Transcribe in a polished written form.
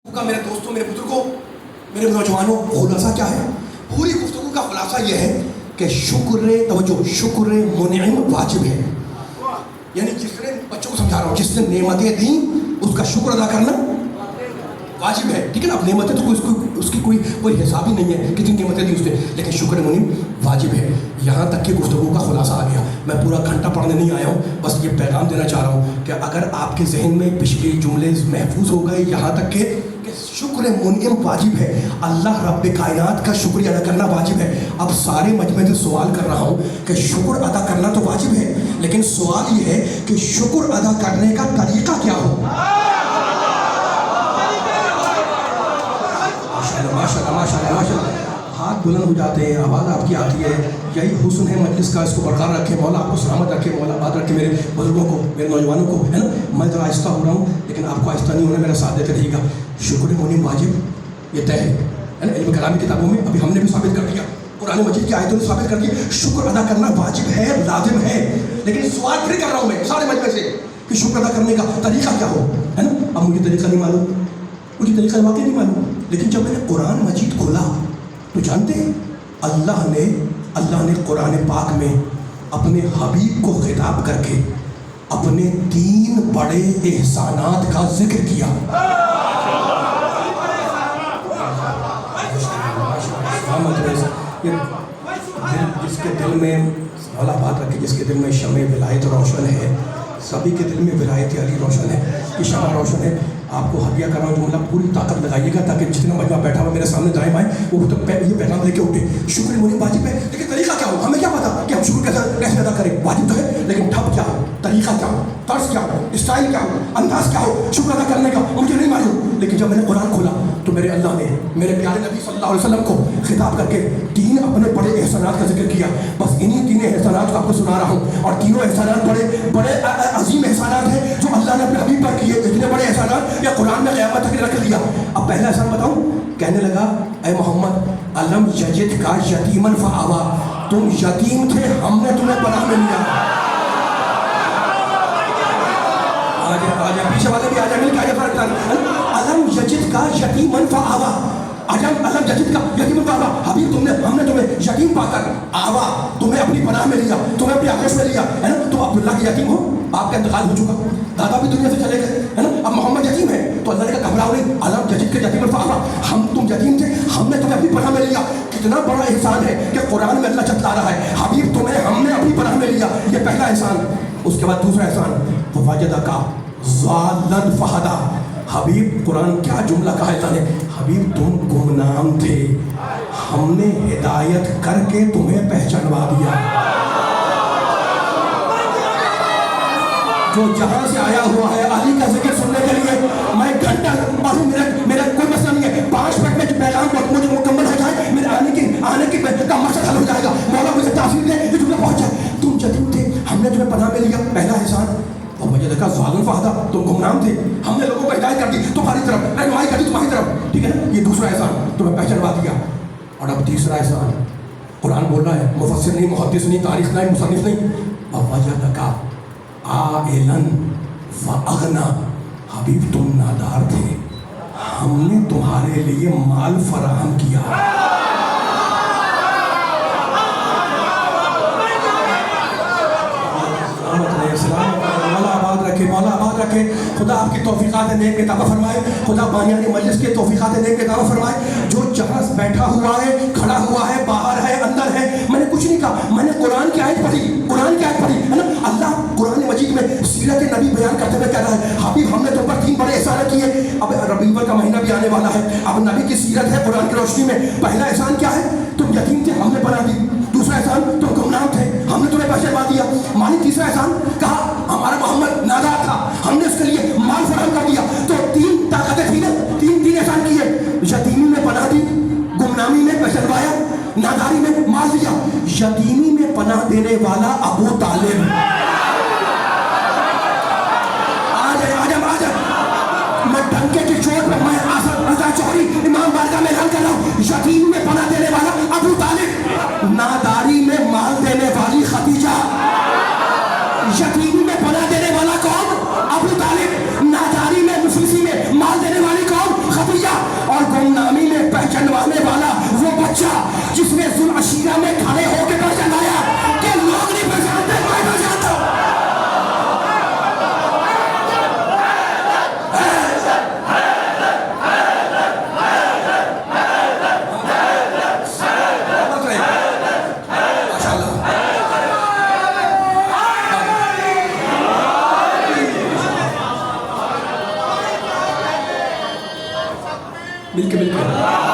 میرے دوستوں، میرے بزرگوں، میرے نوجوانوں، خلاصہ کیا ہے؟ پوری گفتگو کا خلاصہ یہ ہے کہ شکر منعم واجب ہے. یعنی جس نے بچوں کو سمجھا رہا ہوں، جس نے نعمتیں دیں اس کا شکر ادا کرنا واجب ہے. ٹھیک ہے نا؟ اب نعمتیں تو اس کی کوئی حساب ہی نہیں ہے کتنی نعمتیں دی اس نے، لیکن شکر منعم واجب ہے. یہاں تک کہ گفتگو کا خلاصہ آ گیا. میں پورا گھنٹہ پڑھنے نہیں آیا ہوں، بس یہ پیغام دینا چاہ رہا ہوں کہ اگر آپ کے ذہن میں پچھلے جملے محفوظ ہو گئے یہاں تک کہ شکر منعم واجب ہے، اللہ رب کائنات کا شکریہ ادا کرنا واجب ہے. اب سارے مجمع سے سوال کر رہا ہوں کہ شکر ادا کرنا تو واجب ہے، لیکن سوال یہ ہے کہ شکر ادا کرنے کا طریقہ کیا ہو. ماشاءاللہ ہاتھ بلند ہو جاتے ہیں، آواز آپ کی آتی ہے. یہی حسن ہے مجلس کا، اس کو برقرار رکھے مولا، آپ کو سلامت رکھے مولا، آباد رکھے میرے بزرگوں کو، میرے نوجوانوں کو، ہے نا. میں ذرا آہستہ ہو رہا ہوں لیکن آپ کو آہستہ نہیں ہونا، میرا ساتھ دیتے رہیے گا. شکر منعم واجب یہ طے ہے نا. علم کلامی کتابوں میں ابھی ہم نے بھی ثابت کر دیا، قرآن مجید کی آیتوں نے ثابت کر دیا شکر ادا کرنا واجب ہے، لازم ہے. لیکن سوال پھر کر رہا ہوں میں سارے مجمع سے کہ شکر ادا کرنے کا طریقہ کیا ہو، ہے نا. اب مجھے طریقہ نہیں معلوم، مجھے طریقہ واقعی نہیں معلوم، لیکن جب میں نے قرآن مجید کھولا تو جانتے ہیں اللہ نے قرآن پاک میں اپنے حبیب کو خطاب کر کے اپنے 3 بڑے احسانات کا ذکر کیا. جس کے دل میں مولا بات رکھے، جس کے دل میں شمع ولایت روشن ہے، سبھی کے دل میں ولایت علی روشن ہے، یہ شمع روشن ہے. آپ کو ہدیہ کر رہا ہوں جملہ پوری طاقت لگائیے گا تاکہ جتنا مجمع بیٹھا ہوا میرے سامنے دائیں بائیں وہ یہ پیغام لے کے اٹھے. شکر منعم واجب ہے، لیکن طریقہ کیا ہو ہمیں کیا پتا کہ ہم شکر کیسے ادا کریں. واجب تو ہے لیکن ٹھپ کیا ہو، طریقہ کیا ہو، طرز کیا ہو، اسٹائل کیا ہو، انداز کیا ہو شکر ادا کرنے کا مجھے نہیں معلوم. لیکن جب میں نے قرآن کھولا تو میرے اللہ نے میرے پیارے نبی صلی اللہ علیہ وسلم کو خطاب کر کے 3 اپنے بڑے احسانات کا ذکر کیا. بس انہی 3 احسانات کو آپ کو سنا رہا ہوں، اور تینوں احسانات بڑے عظیم احسانات ہیں جو اللہ نے اپنے حبیب پر کیے. اتنے بڑے احسانات یا قرآن میں قیامت تک رکھ دیا. اب پہلا احسان بتاؤں، کہنے لگا اے محمد علم یجد کا یتیمن فآوا، تم یتیم تھے ہم نے تمہیں پناہ میں لیا. آجا پیچھے والے بھی آجا مل کے آجا فرق کرنا. علم یجد کا یتیمن فآوا، علم یجد کا یتیمن فآوا، حبیب ہم نے تمہیں یتیم پا کر آوا، تمہیں اپنی پناہ میں لیا، تمہیں اپنی آغوش میں لیا، ہے نا. تم عبداللہ کے یتیم ہو، آپ کا انتقال ہو چکا، دادا بھی دنیا سے چلے گئے، ہے نا. اب محمد یتیم ہے تو اللہ نے کہا گھبراؤ نہیں، علم یجد کا یتیمن فآوا، تم یتیم تھے ہم نے تمہیں اپنی پناہ میں لیا. کتنا بڑا احسان ہے کہ قرآن میں اللہ جتلا رہا ہے حبیب تمہیں ہم نے اپنی پناہ میں لیا. یہ پہلا احسان. اس کے بعد دوسرا احسان وجدک ضالا فہدی. حبیب قرآن کیا جملہ کہا اللہ نے، حبیب تم گمنام تھے ہم نے ہدایت کر کے تمہیں پہچانوا دیا. جو جہاں سے آیا ہوا ہے علی کا ذکر سننے کے لیے میں گھنٹہ پڑھوں، میرا کوئی مسئلہ نہیں ہے. 5 منٹ میں پیغام مجھے مکمل ہو جائے، میرے آنے کی کا مقصد حل ہو جائے گا. مولا مجھے تاثیر دے یہ جملہ پہنچ جائے. تم یتیم تھے ہم نے تمہیں پناہ میں لیا، پہلا احسان. اور مجھے دیکھا ضالا فہدی، تم گمنام تھے ہم نے لوگوں کو ہدایت کر دی تمہاری طرف، رہنمائی کر دی تمہاری طرف. ٹھیک ہے نا. یہ دوسرا احسان تمہیں پہچانوا دیا. اور اب تیسرا احسان قرآن بول رہا ہے، مفسر نہیں، محدث نہیں، تاریخ نہیں، مصنف نہیں، ووجدک عائلا فاغنی. حبیب تم نادار تھے ہم نے تمہارے لیے مال فراہم کیا. مولا آباد رکھے. خدا آپ کی توفیقات نیک عطا فرمائے، خدا بانیان مجلس کے توفیقات نیک عطا فرمائے. جو جہاں بیٹھا ہوا ہے، کھڑا ہوا ہے، باہر ہے، اندر ہے، میں نے کچھ نہیں کہا، میں نے قرآن کی آیت پڑھی، قرآن کی آیت پڑھی ہے نا. اللہ قرآن مجید میں سیرت نبی بیان کرتے ہوئے کہہ رہا ہے حبیب ہم نے تم پر 3 بڑے احسان کیے. اب ربیع الاول کا مہینہ بھی آنے والا ہے، اب نبی کی سیرت ہے قرآن کی روشنی میں. پہلا احسان کیا ہے؟ تم یتیم تھے ہم نے پناہ دی. دوسرا احسان تم گمنام تھے ہم نے تمہیں پہچانوا دیا. مانی تیسرا احسان کہا ہمارا محمد نادار تھا ہم نے اس کے لیے مال فراہم کر دیا. تو 3 طاقتیں تھیں نا، 3 احسان کیے. یتیمی میں پناہ دی، گمنامی میں پہچانوایا، ناداری میں مال دیا. یتیمی میں پناہ دینے والا ابو طالب. میں ڈنکے کی چوٹ پر میں آصف رضا چوہری امام بارگاہ میں اعلان کر رہا ہوں، یتیم میں پناہ دینے والا ابو طالب، ناداری میں مال دینے والی خدیجہ. یتیمی میں پناہ دینے والا کون؟ ابو طالب. ناداری میں مفلسی میں مال دینے والی کون؟ خدیجہ. جنوانے والا وہ بچہ جس نے ذوالعشیرہ میں کھڑے ہو کے پہچان آیا کہ لوگ نہیں پہچانتے، میں پہچانتا ہوں۔ مل کے